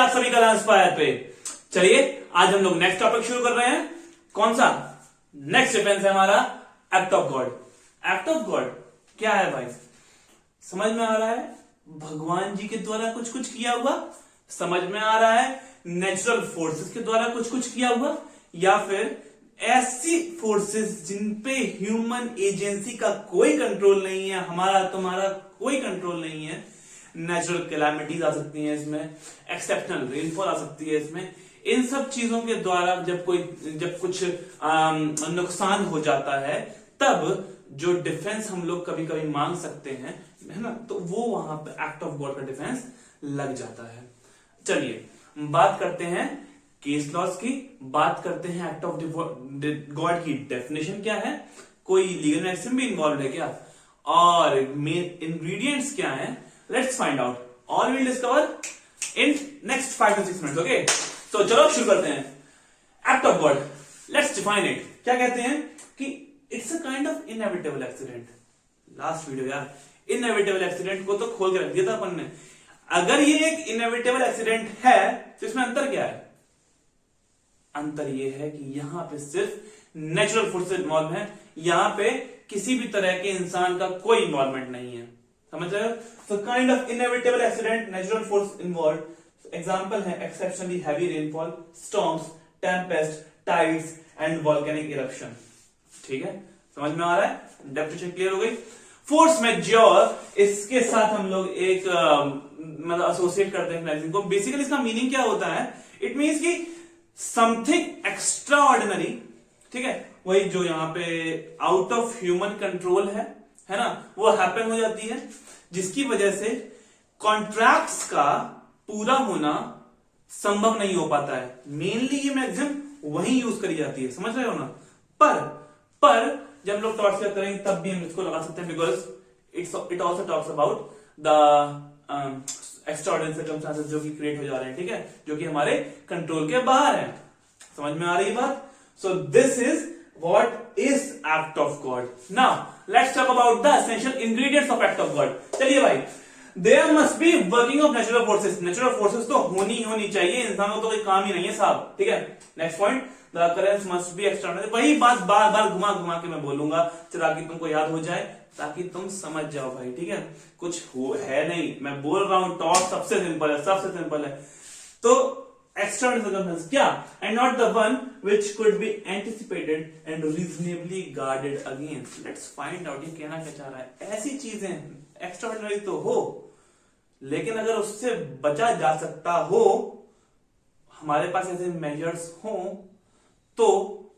आप सभी का इंस्पायर पे। चलिए आज हम लोग नेक्स्ट टॉपिक शुरू कर रहे हैं। कौन सा? नेक्स्ट डिफेंस है हमारा act of God. Act of God क्या है भाई? समझ में आ रहा है? भगवान जी के द्वारा कुछ कुछ किया हुआ, समझ में आ रहा है नेचुरल फोर्सेस के द्वारा कुछ कुछ किया हुआ, या फिर ऐसी फोर्सेस जिन पे ह्यूमन एजेंसी का कोई कंट्रोल नहीं है, हमारा तुम्हारा कोई कंट्रोल नहीं है। नेचुरल कैलामिटीज आ सकती हैं इसमें, एक्सेप्शनल रेनफॉल आ सकती है इसमें। इन सब चीजों के द्वारा जब कुछ नुकसान हो जाता है, तब जो डिफेंस हम लोग कभी कभी मांग सकते हैं, है ना, तो वो वहां पे एक्ट ऑफ गॉड का डिफेंस लग जाता है। चलिए बात करते हैं केस लॉस की, बात करते हैं एक्ट ऑफ गॉड की डेफिनेशन क्या है, कोई लीगल मैक्सिम भी इन्वॉल्व है क्या, और मेन इंग्रेडिएंट्स क्या है। Let's find out, all will discover in next 5 to 6 minutes. Okay, तो चलो शुरू करते हैं। Act of God, let's define it. क्या कहते हैं कि it's a kind of inevitable accident. Last video यार, इनएविटेबल एक्सीडेंट को तो खोल के रख दिया था अपन ने। अगर ये एक इनएविटेबल एक्सीडेंट है तो इसमें अंतर क्या है? अंतर ये है कि यहां पे सिर्फ नेचुरल फोर्सेस इन्वॉल्व है, यहां पे किसी भी तरह के इंसान का कोई इन्वॉल्वमेंट नहीं है। समझ रहे हो? So kind of inevitable accident, natural force involve. Example है exceptionally heavy rainfall, storms, tempest, tides and volcanic eruption. ठीक है, समझ में आ रहा है? डेफिनेशन क्लियर हो गई। फोर्स मैजेure, इसके साथ हम लोग एक मतलब एसोसिएट करते हैं को। बेसिकली इसका मीनिंग क्या होता है? इट मीन्स कि समथिंग एक्स्ट्रा ऑर्डिनरी, ठीक है, वही जो यहां पे आउट ऑफ ह्यूमन कंट्रोल है ना, वो हैपन हो जाती है, जिसकी वजह से कॉन्ट्रैक्ट्स का पूरा होना संभव नहीं हो पाता है। मेनली ये मैक्सिमम वही यूज करी जाती है, समझ रहे हो ना। पर जब लोग टॉर्च करेंगे तब भी हम इसको लगा सकते हैं, because it also talks about the extraordinary circumstances जो कि क्रिएट हो जा रहे हैं, ठीक है, जो कि हमारे कंट्रोल के बाहर है। समझ में आ रही है बात? So this is what is act of God. Now let's talk about the essential ingredients of act of God. चलिए भाई, there must be working of natural forces. Natural forces तो होनी चाहिए, इंसानों को तो कोई काम ही नहीं है साहब, ठीक है। Next point, the occurrence must be extraordinary. वही बात बार बार घुमा घुमा के मैं बोलूंगा ताकि तुमको याद हो जाए, ताकि तुम समझ जाओ भाई, ठीक है। कुछ है नहीं, मैं बोल रहा हूं टॉर्च सबसे सिंपल है, सबसे सिंपल है। तो एक्स्ट्राऑर्डिनरी सर्कमस्टेंस क्या? And not the one which could be anticipated and reasonably guarded against. Let's find out, ये कहना क्या चाह रहा है। ऐसी चीजें एक्स्ट्राऑर्डिनरी तो हो, लेकिन अगर उससे बचा जा सकता हो, हमारे पास ऐसे मेजर्स हो, तो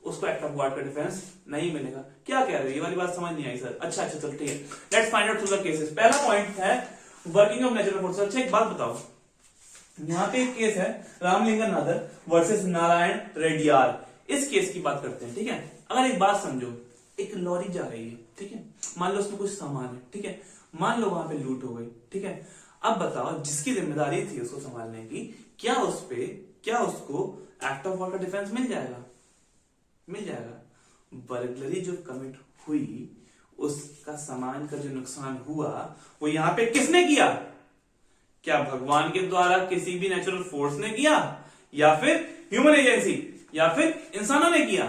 उसको एक्ट ऑफ गॉड का डिफेंस नहीं मिलेगा। क्या कह रहे हो? ये वाली बात समझ नहीं आई सर। अच्छा चलो ठीक है, let's find out through the cases. पहला पॉइंट है वर्किंग ऑफ नेचुरल फोर्सेस। अच्छा एक बात बताओ, यहां पे एक केस है रामलिंगन नादर वर्सेस नारायण रेड्डियार। इस केस की बात करते हैं, ठीक है। अगर एक बात समझो, एक लॉरी जा रही है, ठीक है, मान लो उसमें कुछ सामान है, ठीक है, मान लो वहां पे लूट हो गई, ठीक है। अब बताओ, जिसकी जिम्मेदारी थी उसको संभालने की, क्या उसको एक्ट ऑफ गॉड का डिफेंस मिल जाएगा? मिल जाएगा। बर्गलरी जो कमिट हुई, उसका सामान का जो नुकसान हुआ, वो यहां पे किसने किया? क्या भगवान के द्वारा किसी भी नेचुरल फोर्स ने किया, या फिर ह्यूमन एजेंसी, या फिर इंसानों ने किया?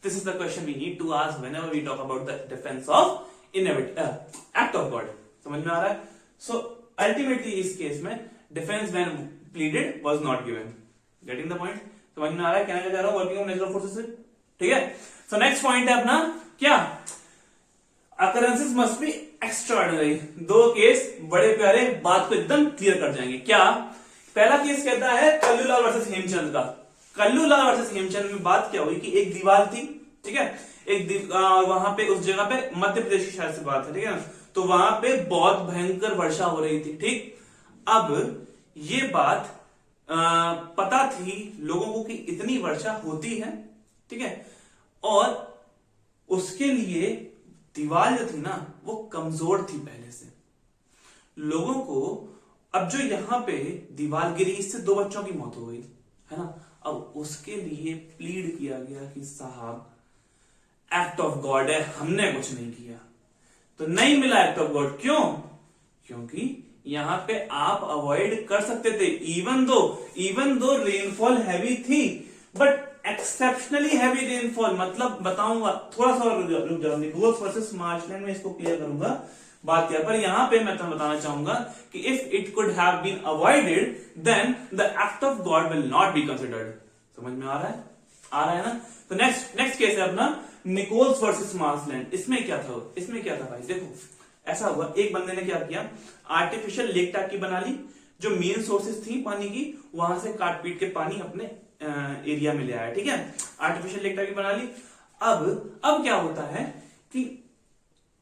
This is the question we need to ask whenever we talk about the defence of act of God. समझ में आ रहा है? सो अल्टीमेटली इस केस में defence when pleaded was not given. Getting the point? समझ में आ रहा है कहना क्या चाह रहा हूं? वर्किंग ऑफ नेचुरल फोर्सेस से, ठीक है। सो नेक्स्ट पॉइंट है अपना क्या? Occurrences must be extraordinary. दो केस बड़े प्यारे बात को एकदम क्लियर कर जाएंगे। क्या? पहला केस कहता है कल्लूलाल वर्सेस हेमचंद का। कल्लूलाल वर्सेस हेमचंद में बात क्या हुई कि एक दीवार थी, ठीक है, वहां पे उस जगह पे मध्य प्रदेश की शायद से बात है, ठीक है ना, तो वहां पे बहुत भयंकर वर्षा हो रही थी, ठीक। अब ये बात पता थी लोगों को कि इतनी वर्षा होती है, ठीक है, और उसके लिए दीवार जो थी ना वो कमजोर थी पहले से। लोगों को अब जो यहां पे दीवार गिरी, इससे 2 बच्चों की मौत हो गई, है ना। अब उसके लिए प्लीड किया गया कि साहब एक्ट ऑफ गॉड है, हमने कुछ नहीं किया। तो नहीं मिला एक्ट ऑफ गॉड। क्यों? क्योंकि यहां पे आप अवॉइड कर सकते थे, इवन दो रेनफॉल हैवी थी, बट एक्सेप्शनली हैवी रेनफॉल, मतलब बताऊंगा थोड़ा सा और रुक जाओ, निकोल्स वर्सेस मार्शलैंड में इसको क्लियर करूंगा बात क्या, पर यहां पे मैं तुम्हें बताना चाहूंगा कि if it could have been avoided then the act of God will not be considered. समझ में आ रहा है ना। तो नेक्स्ट केस है अपना निकोल्स वर्सेस मार्शलैंड। इसमें क्या था भाई, देखो ऐसा हुआ, एक बंदे ने क्या किया, आर्टिफिशियल लेक टाकी बना ली, जो मेन सोर्सेस थी पानी की वहां से काट पीट के पानी अपने एरिया में ले आया, ठीक है, आर्टिफिशियल लेक टाकी बना ली। अब क्या होता है कि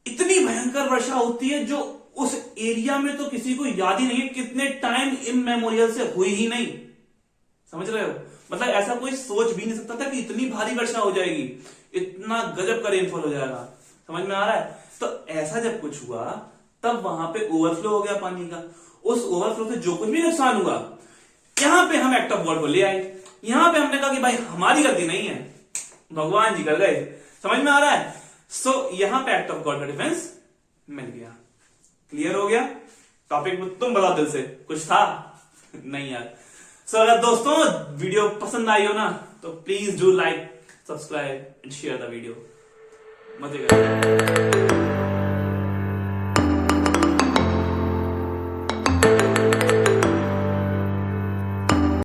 इतनी भयंकर वर्षा होती है जो उस एरिया में तो किसी को याद ही नहीं है, कितने टाइम इमेमोरियल से हुई ही नहीं। समझ रहे हो, मतलब ऐसा कोई सोच भी नहीं सकता था कि इतनी भारी वर्षा हो जाएगी, इतना गजब का रेनफॉल हो जाएगा। समझ में आ रहा है। तो ऐसा जब कुछ हुआ तब वहां पे ओवरफ्लो हो गया पानी का, उस ओवरफ्लो से जो कुछ भी नुकसान हुआ, यहां पे हम एक्ट ऑफ गॉड को ले आए। यहां पे हमने कहा कि भाई हमारी गलती नहीं है, भगवान जी कर गए। समझ में आ रहा है। सो यहां पे एक्ट ऑफ गॉड का डिफेंस मिल गया। क्लियर हो गया टॉपिक। तुम बताओ दिल से कुछ था नहीं यार। सो अगर दोस्तों वीडियो पसंद आई हो ना तो please do like, subscribe and share the video. मजे करें।